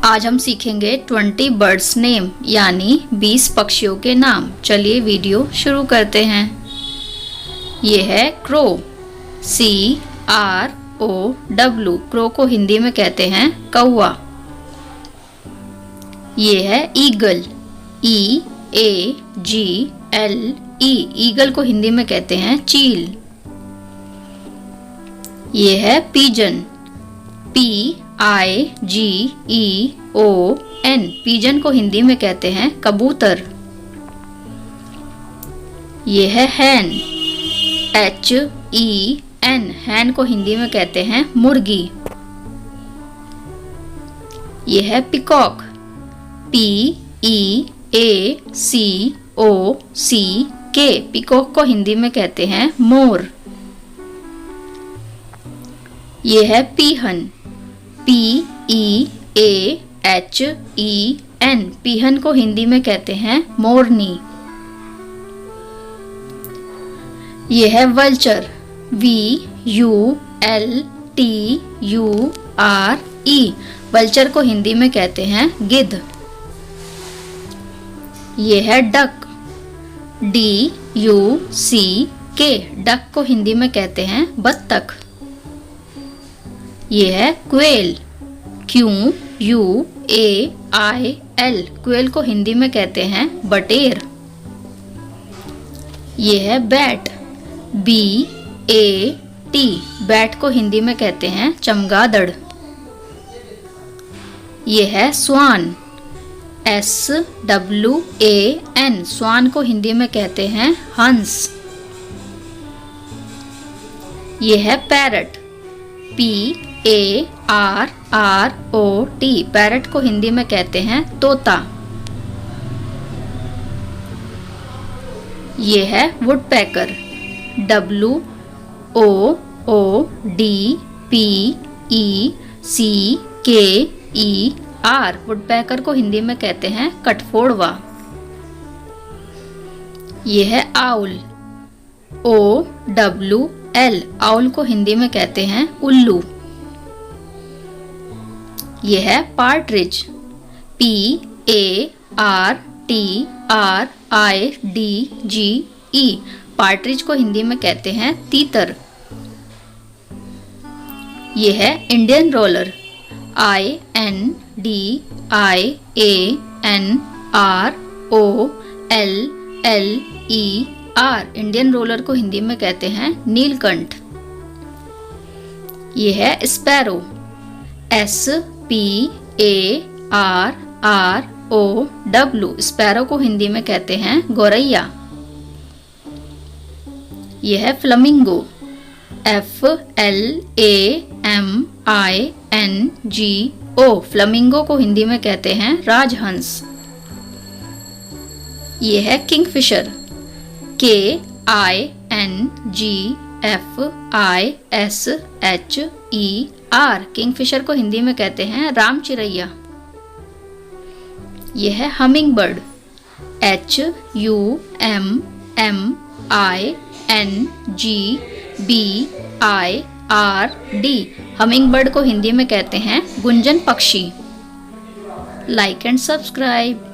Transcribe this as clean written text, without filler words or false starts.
आज हम सीखेंगे 20 बर्ड्स नेम यानी 20 पक्षियों के नाम। चलिए वीडियो शुरू करते हैं। ये है क्रो, CROW। क्रो को हिंदी में कहते हैं कौवा। ये है ईगल, EAGLE। ईगल को हिंदी में कहते हैं चील। ये है पीजन, PIGEON। पीजन को हिंदी में कहते हैं कबूतर। ये है हैन, HEN। हैन को हिंदी में कहते हैं मुर्गी। ये है पिकॉक, PEACOCK। पिकॉक को हिंदी में कहते हैं मोर। ये है पीहन, PEAHEN। पीहन को हिंदी में कहते हैं मोरनी। ये है वल्चर, VULTURE। वल्चर को हिंदी में कहते हैं गिद्ध। ये है डक, DUCK। डक को हिंदी में कहते हैं बत्तख। ये है क्वेल, QUAIL। क्वेल को हिंदी में कहते हैं बटेर। ये है बैट, BAT। बैट को हिंदी में कहते हैं चमगादड़। ये है स्वान, SWAN। स्वान को हिंदी में कहते हैं हंस। ये है पैरट, PARROT। पैरट को हिंदी में कहते हैं तोता। ये है वुडपेकर, WOODPECKER। वुडपेकर को हिंदी में कहते हैं कठफोड़वा। ये है आउल, OWL। आउल को हिंदी में कहते हैं उल्लू। ये है पार्ट्रिज, PARTRIDGE। पार्ट्रिज को हिंदी में कहते हैं तीतर। ये है Indian roller, INDIANROLLER। Indian roller को हिंदी में कहते हैं नीलकंठ। ये है स्पैरो, SPARROW। स्पैरो को हिंदी में कहते हैं गौरैया। यह है फ्लमिंगो, FLAMINGO। फ्लमिंगो को हिंदी में कहते हैं राजहंस। यह है किंगफिशर, KINGFISHER। किंगफिशर को हिंदी में कहते हैं राम चिरैया। यह है humming bird, HUMMINGBIRD। Humming bird को हिंदी में कहते हैं गुंजन पक्षी। Like and subscribe.